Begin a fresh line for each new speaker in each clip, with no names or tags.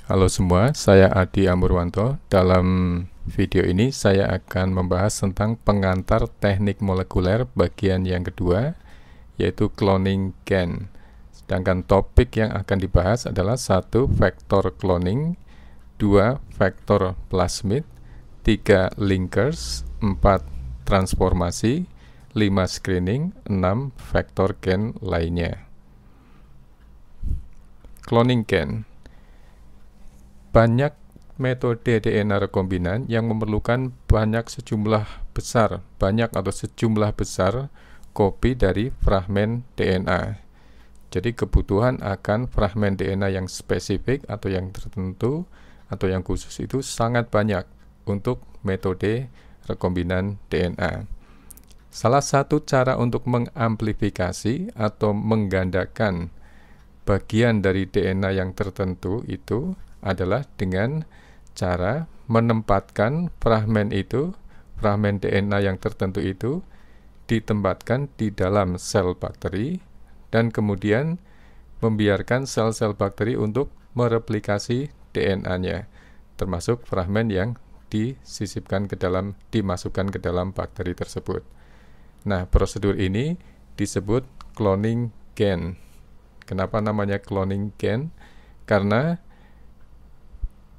Halo semua, saya Adi Amurwanto. Dalam video ini saya akan membahas tentang pengantar teknik molekuler bagian yang kedua, yaitu cloning gen. Sedangkan topik yang akan dibahas adalah 1. Vektor cloning, 2. Vektor plasmid, 3. Linkers, 4. Transformasi, 5. Screening, 6. Vektor gen lainnya. Cloning gen. Banyak metode DNA rekombinan yang memerlukan banyak atau sejumlah besar kopi dari fragmen DNA. Jadi kebutuhan akan fragmen DNA yang spesifik atau yang tertentu atau yang khusus itu sangat banyak untuk metode rekombinan DNA. Salah satu cara untuk mengamplifikasi atau menggandakan bagian dari DNA yang tertentu itu adalah dengan cara menempatkan fragmen DNA yang tertentu itu ditempatkan di dalam sel bakteri dan kemudian membiarkan sel-sel bakteri untuk mereplikasi DNA-nya, termasuk fragmen yang dimasukkan ke dalam bakteri tersebut. Nah, prosedur ini disebut cloning gen. Kenapa namanya cloning gen? Karena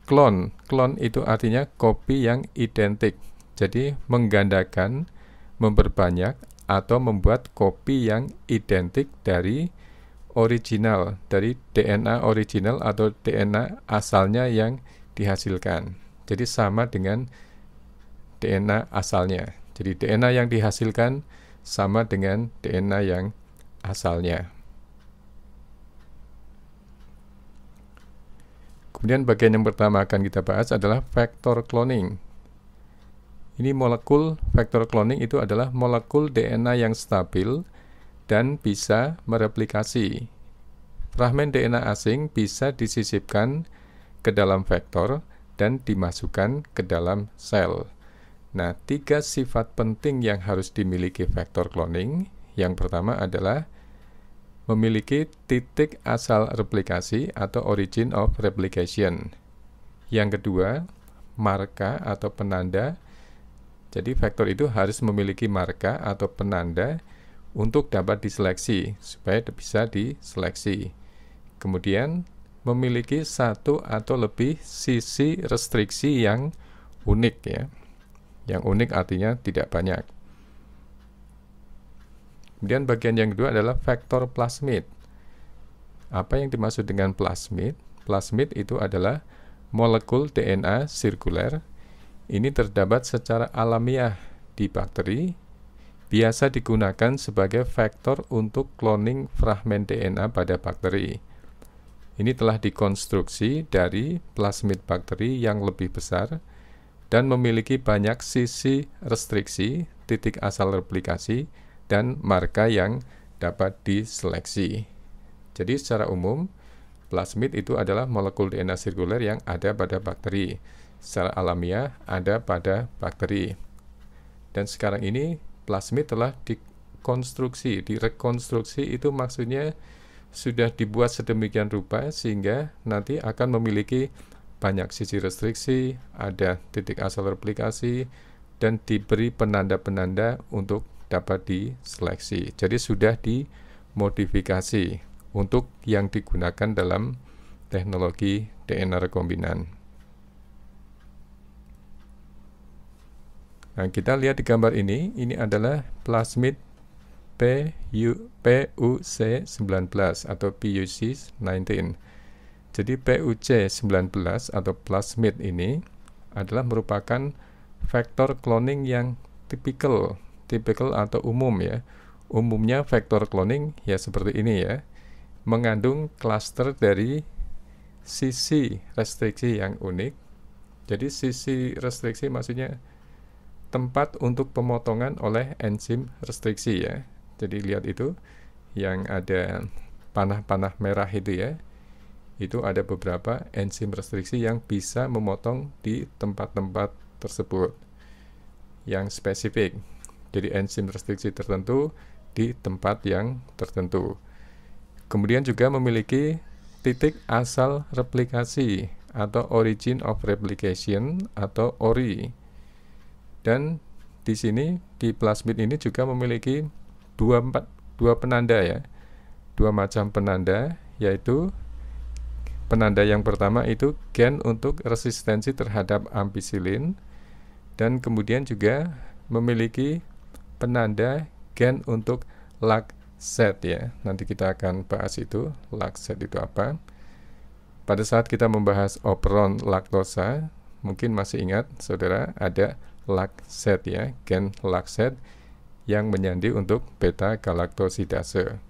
Klon itu artinya kopi yang identik. Jadi menggandakan, memperbanyak atau membuat kopi yang identik dari DNA original atau DNA asalnya yang dihasilkan. Jadi sama dengan DNA asalnya. Jadi DNA yang dihasilkan sama dengan DNA yang asalnya. Kemudian bagian yang pertama akan kita bahas adalah vektor cloning. Ini molekul vektor cloning itu adalah molekul DNA yang stabil dan bisa mereplikasi. Fragmen DNA asing bisa disisipkan ke dalam vektor dan dimasukkan ke dalam sel. Nah, 3 sifat penting yang harus dimiliki vektor cloning. Yang pertama adalah memiliki titik asal replikasi atau origin of replication. Yang kedua, marka atau penanda. Jadi vektor itu harus memiliki marka atau penanda untuk dapat diseleksi, supaya bisa diseleksi. Kemudian, memiliki 1 atau lebih sisi restriksi yang unik ya. Yang unik artinya tidak banyak. Kemudian bagian yang kedua adalah vektor plasmid. Apa yang dimaksud dengan plasmid? Plasmid itu adalah molekul DNA sirkuler. Ini terdapat secara alamiah di bakteri. Biasa digunakan sebagai vektor untuk cloning fragmen DNA pada bakteri. Ini telah dikonstruksi dari plasmid bakteri yang lebih besar dan memiliki banyak sisi restriksi, titik asal replikasi, dan marka yang dapat diseleksi. Jadi secara umum, plasmid itu adalah molekul DNA sirkuler yang ada pada bakteri. Secara alamiah ada pada bakteri. Dan sekarang ini plasmid telah direkonstruksi itu maksudnya sudah dibuat sedemikian rupa sehingga nanti akan memiliki banyak sisi restriksi, ada titik asal replikasi, dan diberi penanda-penanda untuk dapat diseleksi. Jadi sudah dimodifikasi untuk yang digunakan dalam teknologi DNA rekombinan. Nah, kita lihat di gambar ini adalah plasmid PUC19 atau PUC19. Jadi PUC19 atau plasmid ini adalah merupakan vektor cloning yang tipikal atau umum ya. Umumnya vektor cloning ya seperti ini ya. Mengandung klaster dari sisi restriksi yang unik. Jadi sisi restriksi maksudnya tempat untuk pemotongan oleh enzim restriksi ya. Jadi lihat itu yang ada panah-panah merah itu ya. Itu ada beberapa enzim restriksi yang bisa memotong di tempat-tempat tersebut yang spesifik. Jadi enzim restriksi tertentu di tempat yang tertentu. Kemudian juga memiliki titik asal replikasi atau origin of replication atau ORI. Dan di sini di plasmid ini juga memiliki dua penanda ya. Dua macam penanda, yaitu penanda yang pertama itu gen untuk resistensi terhadap ampicillin, dan kemudian juga memiliki penanda gen untuk lacZ ya. Nanti kita akan bahas itu, lacZ itu apa. Pada saat kita membahas operon laktosa, mungkin masih ingat saudara ada lacZ ya, gen lacZ yang menyandi untuk beta galaktosidase.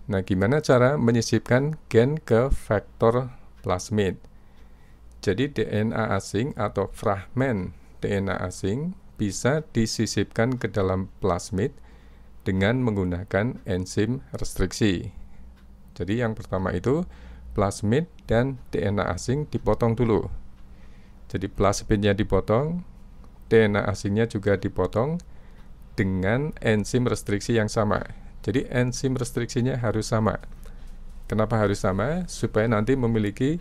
Nah, gimana cara menyisipkan gen ke vektor plasmid? Jadi DNA asing atau fragmen DNA asing bisa disisipkan ke dalam plasmid dengan menggunakan enzim restriksi. Jadi yang pertama itu plasmid dan DNA asing dipotong dulu. Jadi plasmidnya dipotong, DNA asingnya juga dipotong dengan enzim restriksi yang sama. Jadi enzim restriksinya harus sama. Kenapa harus sama? Supaya nanti memiliki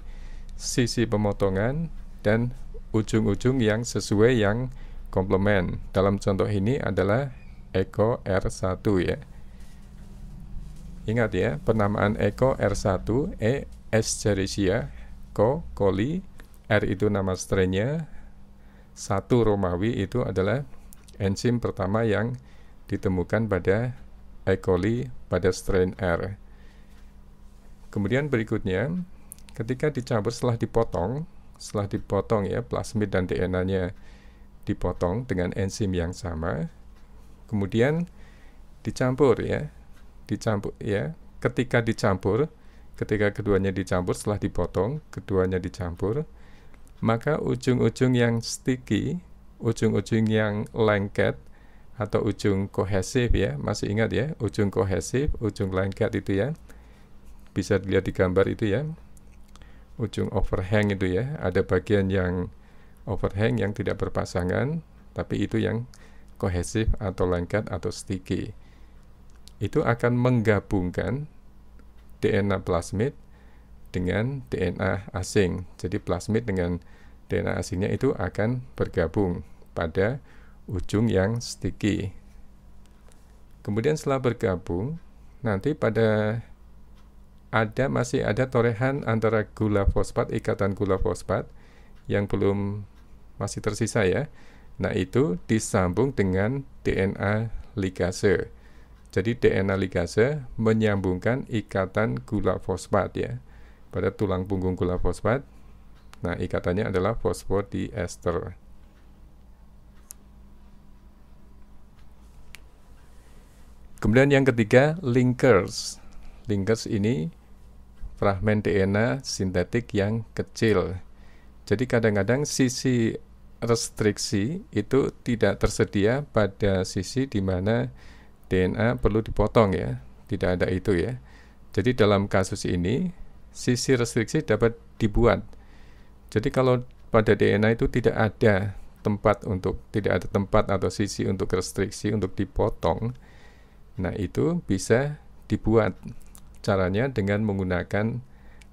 sisi pemotongan dan ujung-ujung yang sesuai, yang komplement. Dalam contoh ini adalah Echo R1 ya. Ingat ya, penamaan Echo R1, E. escherichia, Co. coli, R itu nama strainnya, 1 Romawi itu adalah enzim pertama yang ditemukan pada E. coli pada strain R. Kemudian berikutnya, ketika dicampur setelah dipotong ya, plasmid dan DNA-nya dipotong dengan enzim yang sama, kemudian dicampur ya. Ketika keduanya dicampur setelah dipotong, keduanya dicampur, maka ujung-ujung yang sticky, ujung-ujung yang lengket atau ujung kohesif ya, masih ingat ya, ujung kohesif, ujung lengket itu ya, bisa dilihat di gambar itu ya, ujung overhang itu ya, ada bagian yang overhang yang tidak berpasangan, tapi itu yang kohesif atau lengket atau sticky. Itu akan menggabungkan DNA plasmid dengan DNA asing. Jadi plasmid dengan DNA asingnya itu akan bergabung pada ujung yang sticky. Kemudian setelah bergabung, nanti masih ada torehan antara gula fosfat, ikatan gula fosfat yang masih tersisa ya. Nah, itu disambung dengan DNA ligase. Jadi DNA ligase menyambungkan ikatan gula fosfat ya pada tulang punggung gula fosfat. Nah, ikatannya adalah fosfodiester. Kemudian yang ketiga, linkers. Linkers ini fragmen DNA sintetik yang kecil. Jadi kadang-kadang sisi restriksi itu tidak tersedia pada sisi di mana DNA perlu dipotong ya. Tidak ada itu ya. Jadi dalam kasus ini, sisi restriksi dapat dibuat. Jadi kalau pada DNA itu tidak ada tempat atau sisi untuk restriksi untuk dipotong, nah itu bisa dibuat. Caranya dengan menggunakan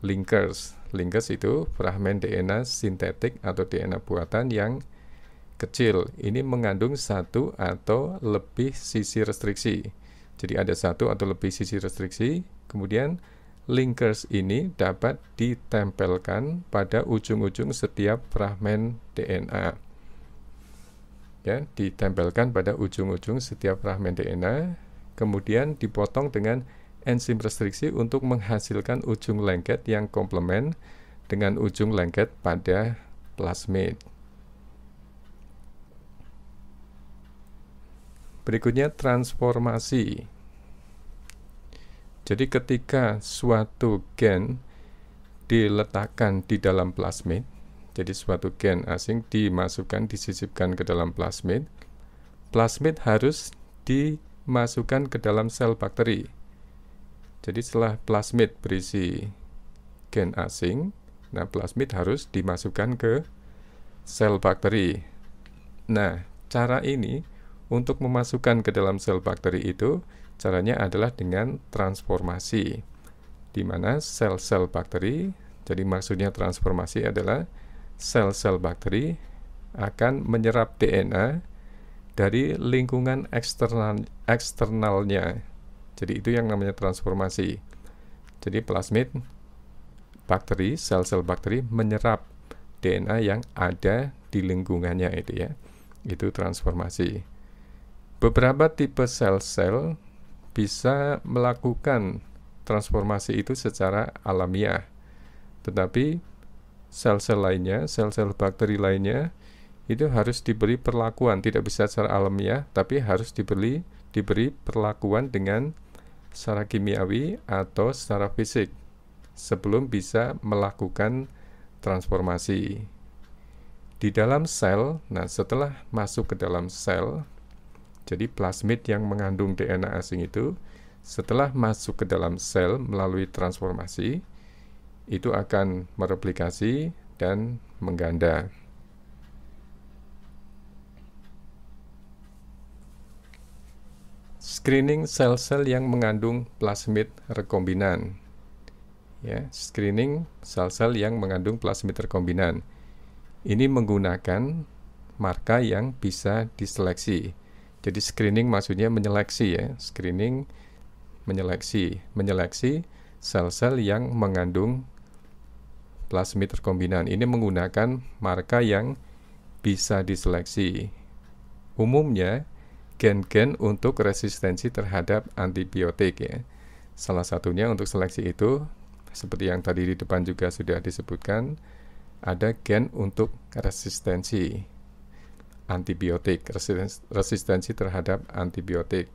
linkers. Linkers itu fragmen DNA sintetik atau DNA buatan yang kecil. Ini mengandung satu atau lebih sisi restriksi. Jadi ada satu atau lebih sisi restriksi, kemudian linkers ini dapat ditempelkan pada ujung-ujung setiap fragmen DNA. Ya, ditempelkan pada ujung-ujung setiap fragmen DNA, kemudian dipotong dengan enzim restriksi untuk menghasilkan ujung lengket yang komplement dengan ujung lengket pada plasmid. Berikutnya transformasi. Jadi ketika suatu gen diletakkan di dalam plasmid, jadi suatu gen asing disisipkan ke dalam plasmid, plasmid harus dimasukkan ke dalam sel bakteri. Jadi setelah plasmid berisi gen asing, nah plasmid harus dimasukkan ke sel bakteri. Nah, cara ini untuk memasukkan ke dalam sel bakteri itu Caranya adalah dengan transformasi, di mana sel-sel bakteri, jadi maksudnya transformasi adalah sel-sel bakteri akan menyerap DNA dari lingkungan eksternalnya. Jadi itu yang namanya transformasi. Jadi plasmid bakteri, sel-sel bakteri menyerap DNA yang ada di lingkungannya itu ya. Itu transformasi. Beberapa tipe sel-sel bisa melakukan transformasi itu secara alamiah. Tetapi sel-sel lainnya, sel-sel bakteri lainnya itu harus diberi perlakuan, tidak bisa secara alamiah, tapi harus diberi perlakuan dengan secara kimiawi atau secara fisik sebelum bisa melakukan transformasi. Di dalam sel, nah setelah masuk ke dalam sel, jadi plasmid yang mengandung DNA asing itu setelah masuk ke dalam sel melalui transformasi, itu akan mereplikasi dan mengganda. Screening sel-sel yang mengandung plasmid rekombinan. Ya, screening sel-sel yang mengandung plasmid rekombinan. Ini menggunakan marka yang bisa diseleksi. Jadi screening maksudnya menyeleksi ya, screening menyeleksi sel-sel yang mengandung plasmid rekombinan. Ini menggunakan marka yang bisa diseleksi. Umumnya gen-gen untuk resistensi terhadap antibiotik ya. Salah satunya untuk seleksi itu seperti yang tadi di depan juga sudah disebutkan, ada gen untuk resistensi antibiotik, resistensi terhadap antibiotik.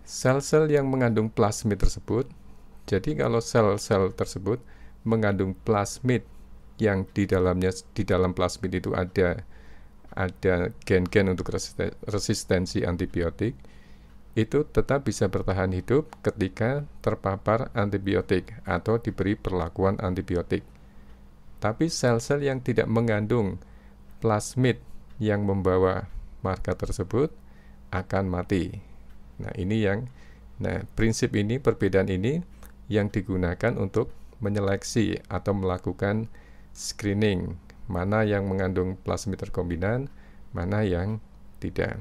Sel-sel yang mengandung plasmid tersebut, jadi kalau sel-sel tersebut mengandung plasmid yang di dalam plasmid itu ada gen-gen untuk resistensi antibiotik, itu tetap bisa bertahan hidup ketika terpapar antibiotik atau diberi perlakuan antibiotik. Tapi sel-sel yang tidak mengandung plasmid yang membawa marka tersebut akan mati. Prinsip ini, perbedaan ini yang digunakan untuk menyeleksi atau melakukan screening, mana yang mengandung plasmid rekombinan, mana yang tidak.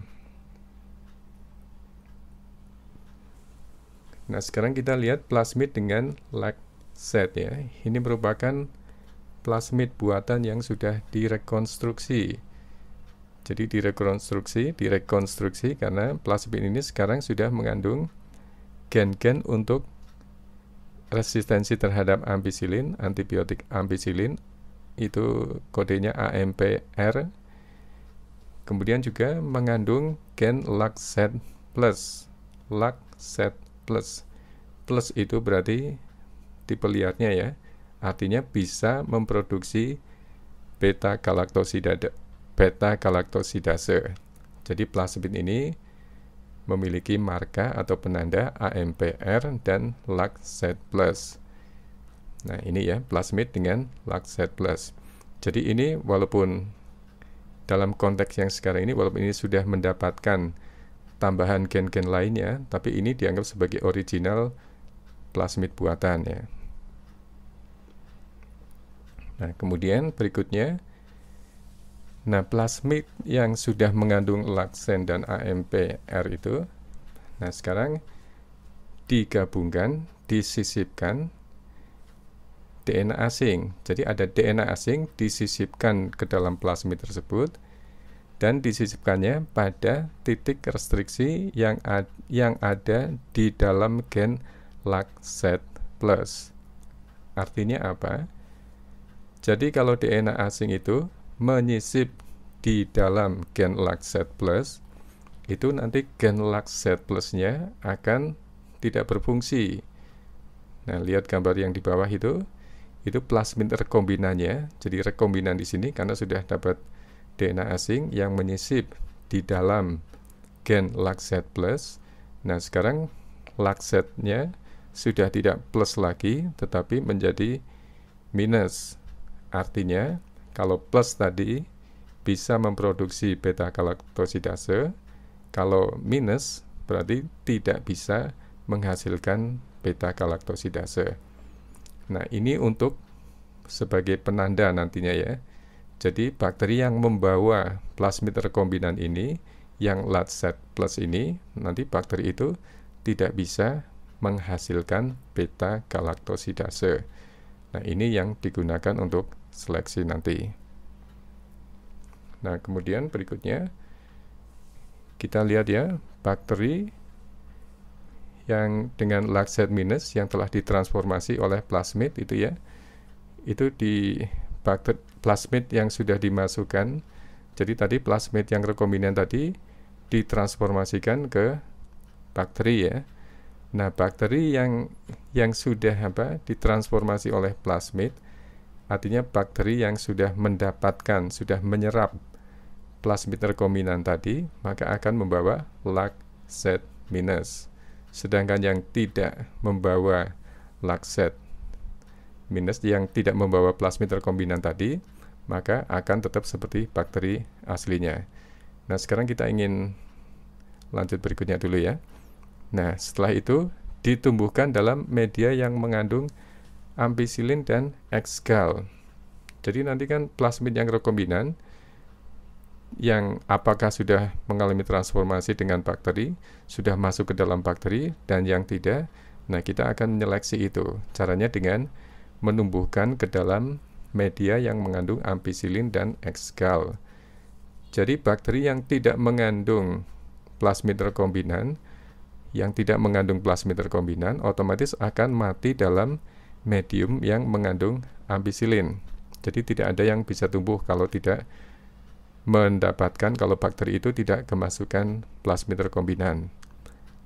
Nah, sekarang kita lihat plasmid dengan LacZ ya. Ini merupakan plasmid buatan yang sudah direkonstruksi. Jadi direkonstruksi karena plasmid ini sekarang sudah mengandung gen-gen untuk resistensi terhadap ampicillin, antibiotik ampicillin, itu kodenya AMPR. Kemudian juga mengandung gen LacZ+. LacZ+. Plus itu berarti tipe liarnya ya. Artinya bisa memproduksi beta-galaktosidase. Jadi plasmid ini memiliki marka atau penanda AMPR dan LacZ+. Nah, ini ya plasmid dengan LacZ+. Jadi ini walaupun dalam konteks yang sekarang ini, walaupun ini sudah mendapatkan tambahan gen-gen lainnya, tapi ini dianggap sebagai original plasmid buatan ya. Nah, kemudian berikutnya, plasmid yang sudah mengandung LacZ dan AMPR itu, nah sekarang digabungkan, disisipkan DNA asing. Jadi ada DNA asing disisipkan ke dalam plasmid tersebut dan disisipkannya pada titik restriksi yang ada di dalam gen LacZ+. Artinya apa? Jadi kalau DNA asing itu menyisip di dalam gen LacZ+, itu nanti gen LacZ+-nya akan tidak berfungsi. Nah, lihat gambar yang di bawah itu plasmid rekombinannya. Jadi rekombinan di sini karena sudah dapat DNA asing yang menyisip di dalam gen LacZ+. Nah, sekarang LacZ-nya sudah tidak plus lagi, tetapi menjadi minus. Artinya, kalau plus tadi bisa memproduksi beta-galaktosidase, kalau minus berarti tidak bisa menghasilkan beta-galaktosidase. Nah, ini untuk sebagai penanda nantinya ya. Jadi bakteri yang membawa plasmid rekombinan ini, yang LAT-SET+ ini, nanti bakteri itu tidak bisa menghasilkan beta-galaktosidase. Nah, ini yang digunakan untuk seleksi nanti. Nah, kemudian berikutnya kita lihat ya, bakteri yang dengan LAT-SET- yang telah ditransformasi oleh plasmid itu ya, itu di plasmid yang sudah dimasukkan. Jadi tadi plasmid yang rekombinan tadi ditransformasikan ke bakteri ya. Nah, bakteri yang sudah ditransformasi oleh plasmid, artinya bakteri yang sudah mendapatkan, sudah menyerap plasmid rekombinan tadi, maka akan membawa LAT-SET-. Sedangkan yang tidak membawa LAT-SET-, yang tidak membawa plasmid rekombinan tadi, maka akan tetap seperti bakteri aslinya. Nah, sekarang kita ingin lanjut berikutnya dulu ya. Nah, setelah itu ditumbuhkan dalam media yang mengandung ampicillin dan X-gal. Jadi nanti kan plasmid yang rekombinan yang apakah sudah mengalami transformasi dengan bakteri, sudah masuk ke dalam bakteri, dan yang tidak, nah kita akan menyeleksi itu. Caranya dengan menumbuhkan ke dalam media yang mengandung ampicillin dan X-gal. Jadi bakteri yang tidak mengandung plasmid rekombinan, otomatis akan mati dalam medium yang mengandung ampicillin. Jadi tidak ada yang bisa tumbuh kalau tidak mendapatkan, kalau bakteri itu tidak kemasukan plasmid rekombinan.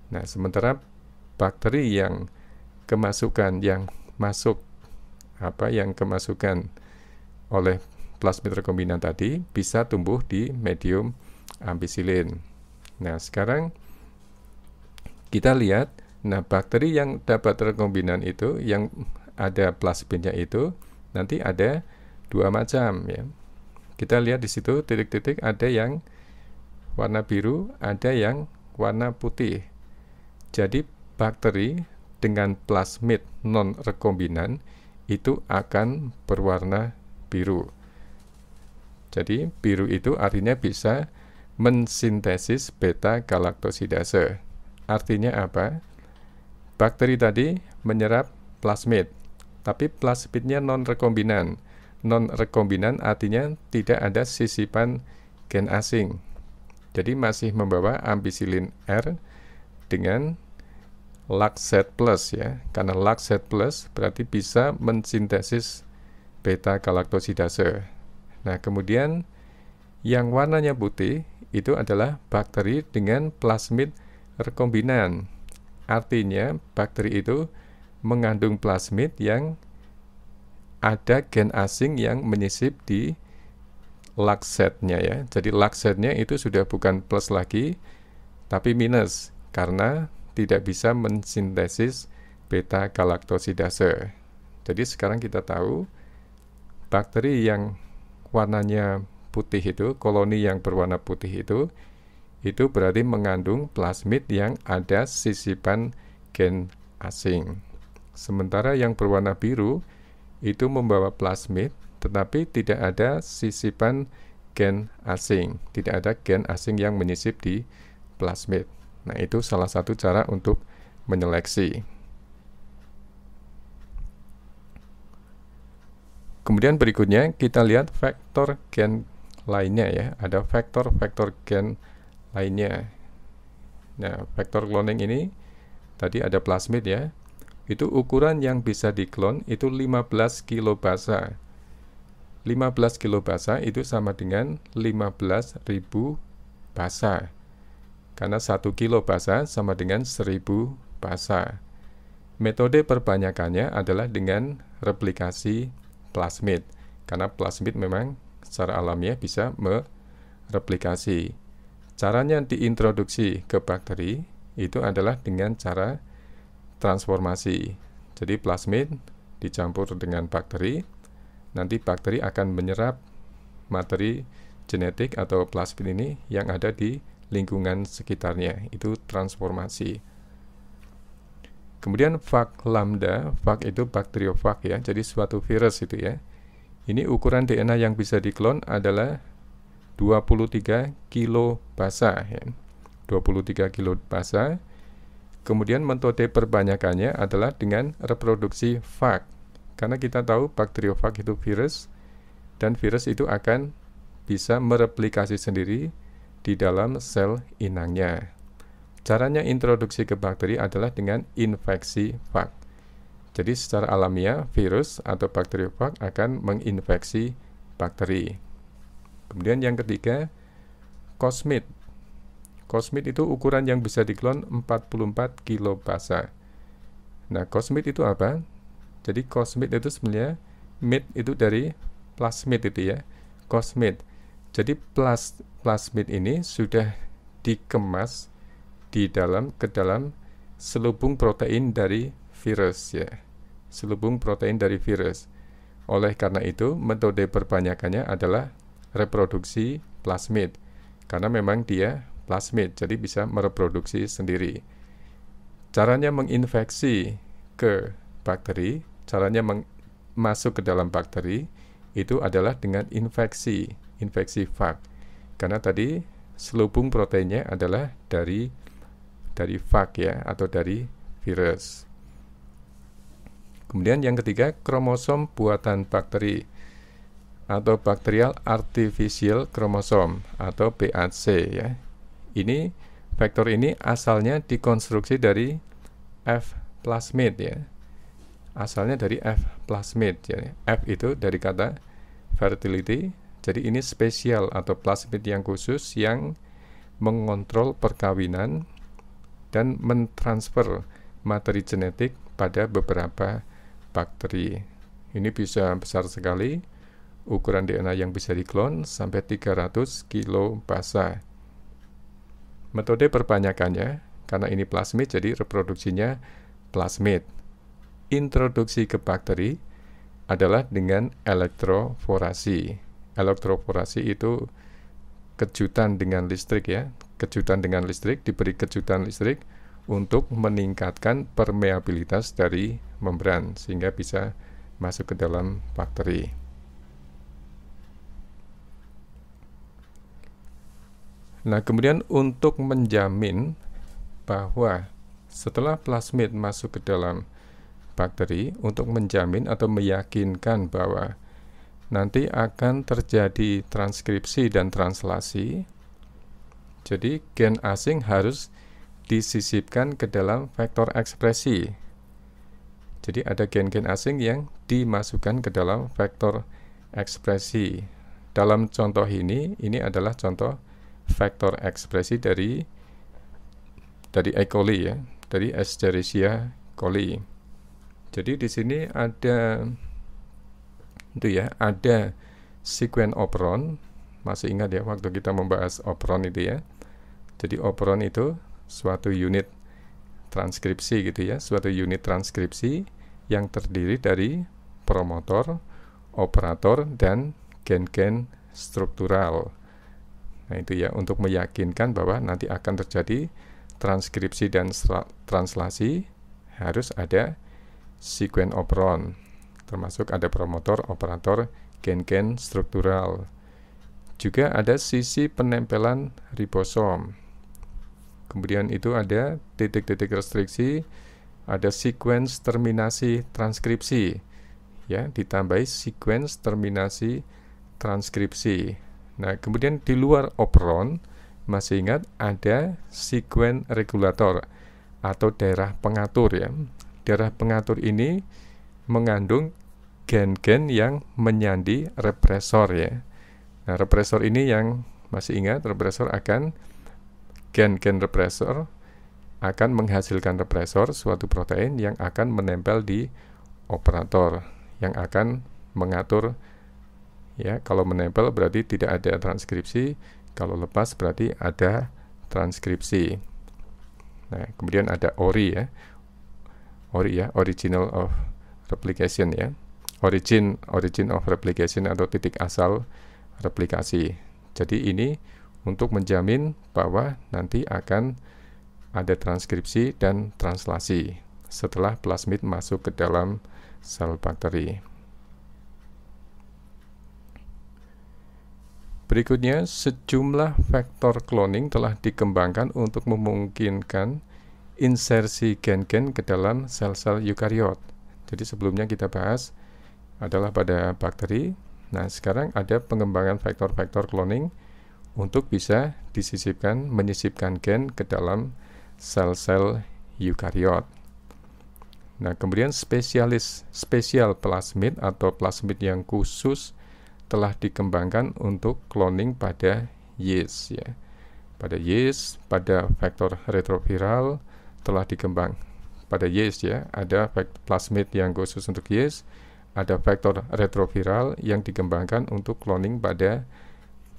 Nah, sementara bakteri yang kemasukan oleh plasmid rekombinan tadi bisa tumbuh di medium ampicillin. Nah, sekarang kita lihat, nah bakteri yang dapat rekombinan itu, yang ada plasmidnya itu, nanti ada dua macam ya. Kita lihat di situ titik-titik, ada yang warna biru, ada yang warna putih. Jadi bakteri dengan plasmid non rekombinan itu akan berwarna biru. Jadi biru itu artinya bisa mensintesis beta-galaktosidase. Artinya apa? Bakteri tadi menyerap plasmid, tapi plasmidnya non rekombinan. Non rekombinan artinya tidak ada sisipan gen asing. Jadi masih membawa ampicillin R dengan LAT-SET+ ya. Karena LAT-SET+ berarti bisa mensintesis beta-galaktosidase. Nah, kemudian yang warnanya putih itu adalah bakteri dengan plasmid rekombinan. Artinya bakteri itu mengandung plasmid yang ada gen asing yang menyisip di LAT-SET-nya ya. Jadi LAT-SET-nya itu sudah bukan plus lagi, tapi minus, karena tidak bisa mensintesis beta-galaktosidase. Jadi sekarang kita tahu bakteri yang warnanya putih itu, koloni yang berwarna putih itu berarti mengandung plasmid yang ada sisipan gen asing. Sementara yang berwarna biru itu membawa plasmid tetapi tidak ada sisipan gen asing, tidak ada gen asing yang menyisip di plasmid. Nah, itu salah satu cara untuk menyeleksi. Kemudian berikutnya kita lihat faktor gen lainnya ya. Ada faktor-faktor gen lainnya. Nah, faktor cloning ini tadi ada plasmid ya. Itu ukuran yang bisa diklon itu 15 kilobasa. 15 kilobasa itu sama dengan 15.000 basa. Karena 1 kilobasa sama dengan 1.000 basa. Metode perbanyakannya adalah dengan replikasi plasmid. Karena plasmid memang secara alamiah bisa mereplikasi. Caranya diintroduksi ke bakteri itu adalah dengan cara transformasi. Jadi plasmid dicampur dengan bakteri, nanti bakteri akan menyerap materi genetik atau plasmid ini yang ada di lingkungan sekitarnya. Itu transformasi. Kemudian fag lambda, fag itu bakteriofag ya, jadi suatu virus itu ya. Ini ukuran DNA yang bisa diklon adalah 23 kilobasa ya. 23 kilobasa. Kemudian metode perbanyakannya adalah dengan reproduksi fag. Karena kita tahu bakteriofag itu virus, dan virus itu akan bisa mereplikasi sendiri di dalam sel inangnya. Caranya introduksi ke bakteri adalah dengan infeksi fag. Jadi secara alamiah virus atau bakteriofag akan menginfeksi bakteri. Kemudian yang ketiga, cosmid. Cosmid itu ukuran yang bisa diklon 44 kilobasa. Nah, cosmid itu apa? Jadi cosmid itu sebenarnya mid itu dari plasmid itu ya. Cosmid. Jadi plasmid ini sudah dikemas ke dalam selubung protein dari virus ya. Selubung protein dari virus. Oleh karena itu, metode perbanyakannya adalah reproduksi plasmid. Karena memang dia plasmid, jadi bisa mereproduksi sendiri. Caranya menginfeksi ke bakteri, caranya masuk ke dalam bakteri, itu adalah dengan infeksi fag. Karena tadi selubung proteinnya adalah dari fag ya, atau dari virus. Kemudian yang ketiga, kromosom buatan bakteri atau Bacterial Artificial Chromosome atau BAC ya. Ini vektor ini asalnya dikonstruksi dari F plasmid ya. Asalnya dari F plasmid ya. F itu dari kata fertility. Jadi ini spesial atau plasmid yang khusus yang mengontrol perkawinan dan mentransfer materi genetik pada beberapa bakteri. Ini bisa besar sekali, ukuran DNA yang bisa diklon sampai 300 kilobasa. Metode perbanyakannya, karena ini plasmid, jadi reproduksinya plasmid. Introduksi ke bakteri adalah dengan elektroforasi. Elektroforasi itu kejutan dengan listrik ya. Kejutan dengan listrik, diberi kejutan listrik untuk meningkatkan permeabilitas dari membran sehingga bisa masuk ke dalam bakteri. Nah, kemudian untuk menjamin bahwa setelah plasmid masuk ke dalam bakteri, untuk menjamin atau meyakinkan bahwa nanti akan terjadi transkripsi dan translasi, jadi gen asing harus disisipkan ke dalam vektor ekspresi. Jadi ada gen-gen asing yang dimasukkan ke dalam vektor ekspresi. Dalam contoh ini adalah contoh vektor ekspresi dari E. coli ya, dari Escherichia coli. Jadi di sini ada sekuen operon. Masih ingat ya waktu kita membahas operon itu ya. Jadi operon itu suatu unit transkripsi gitu ya, suatu unit transkripsi yang terdiri dari promotor, operator, dan gen-gen struktural. Nah itu ya, untuk meyakinkan bahwa nanti akan terjadi transkripsi dan translasi harus ada sekuen operon, termasuk ada promotor, operator, gen-gen struktural. Juga ada sisi penempelan ribosom. Kemudian itu ada titik-titik restriksi, ada sequence terminasi transkripsi, ya, ditambahi sequence terminasi transkripsi. Nah, kemudian di luar operon, masih ingat ada sequence regulator atau daerah pengatur ya. Daerah pengatur ini mengandung gen-gen yang menyandi represor ya. Nah, represor ini yang masih ingat, represor akan gen-gen represor akan menghasilkan represor, suatu protein yang akan menempel di operator yang akan mengatur ya. Kalau menempel berarti tidak ada transkripsi, kalau lepas berarti ada transkripsi. Nah, kemudian ada ORI ya. ORI ya, original of replication ya. Origin of replication atau titik asal replikasi. Jadi ini untuk menjamin bahwa nanti akan ada transkripsi dan translasi setelah plasmid masuk ke dalam sel bakteri. Berikutnya, sejumlah vektor cloning telah dikembangkan untuk memungkinkan insersi gen-gen ke dalam sel-sel eukariot. Jadi sebelumnya kita bahas adalah pada bakteri. Nah, sekarang ada pengembangan vektor-vektor cloning untuk bisa menyisipkan gen ke dalam sel-sel eukariot. Nah, kemudian spesial plasmid atau plasmid yang khusus telah dikembangkan untuk cloning pada yeast ya. Pada yeast, pada vektor retroviral telah dikembang. Pada yeast ya, ada plasmid yang khusus untuk yeast, ada vektor retroviral yang dikembangkan untuk cloning pada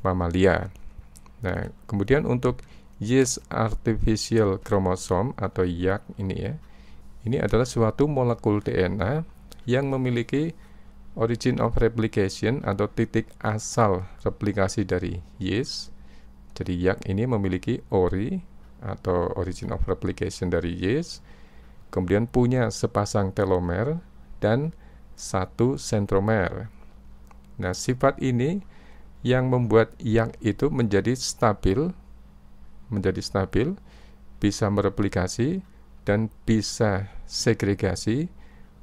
mamalia. Nah, kemudian untuk yeast artificial chromosome atau YAC ini ya. Ini adalah suatu molekul DNA yang memiliki origin of replication atau titik asal replikasi dari yeast. Jadi YAC ini memiliki ORI atau origin of replication dari yeast, kemudian punya sepasang telomer dan satu sentromer. Nah, sifat ini yang membuat YAC itu menjadi stabil, bisa mereplikasi dan bisa segregasi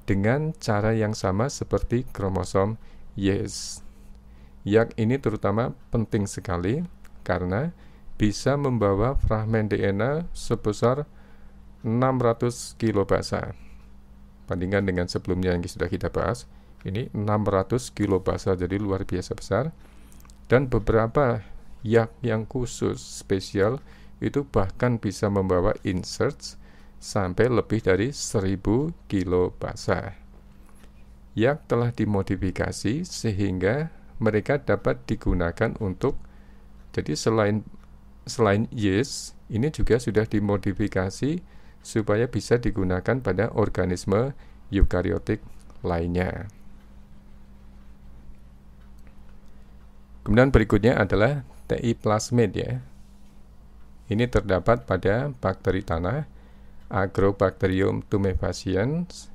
dengan cara yang sama seperti kromosom yeast. YAC ini terutama penting sekali karena bisa membawa fragmen DNA sebesar 600 kilobasa. Bandingkan dengan sebelumnya yang sudah kita bahas, ini 600 kilobasa, jadi luar biasa besar. Dan beberapa YAC yang khusus, spesial, itu bahkan bisa membawa inserts sampai lebih dari 1000 kilobasa. YAC telah dimodifikasi sehingga mereka dapat digunakan untuk, jadi selain yeast, ini juga sudah dimodifikasi supaya bisa digunakan pada organisme eukariotik lainnya. Kemudian berikutnya adalah TI plasmid ya. Ini terdapat pada bakteri tanah, Agrobacterium tumefaciens.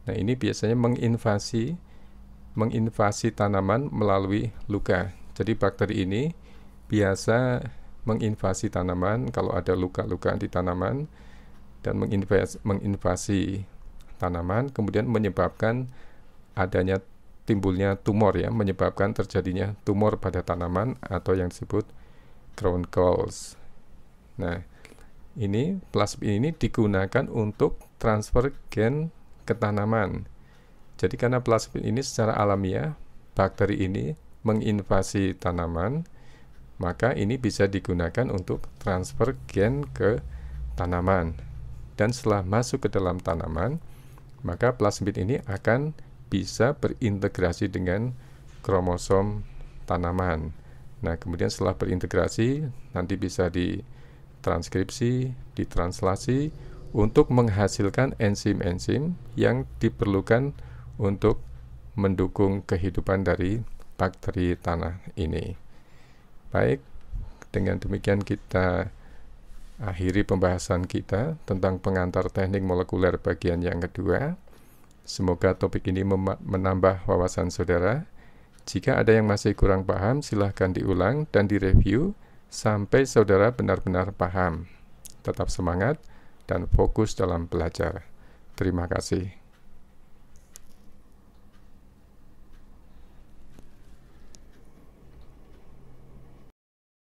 Nah, ini biasanya menginvasi tanaman melalui luka. Jadi bakteri ini biasa menginvasi tanaman kalau ada luka-luka di tanaman dan menginvasi tanaman, kemudian menyebabkan timbulnya tumor ya, menyebabkan terjadinya tumor pada tanaman atau yang disebut crown galls. Nah, ini plasmid ini digunakan untuk transfer gen ke tanaman. Jadi karena plasmid ini secara alamiah, bakteri ini menginvasi tanaman, maka ini bisa digunakan untuk transfer gen ke tanaman. Dan setelah masuk ke dalam tanaman, maka plasmid ini akan bisa berintegrasi dengan kromosom tanaman. Nah, kemudian setelah berintegrasi, nanti bisa ditranskripsi, ditranslasi untuk menghasilkan enzim-enzim yang diperlukan untuk mendukung kehidupan dari bakteri tanah ini. Baik, dengan demikian kita akhiri pembahasan kita tentang pengantar teknik molekuler bagian yang kedua. Semoga topik ini menambah wawasan saudara. Jika ada yang masih kurang paham, silahkan diulang dan direview sampai saudara benar-benar paham. Tetap semangat dan fokus dalam belajar. Terima kasih.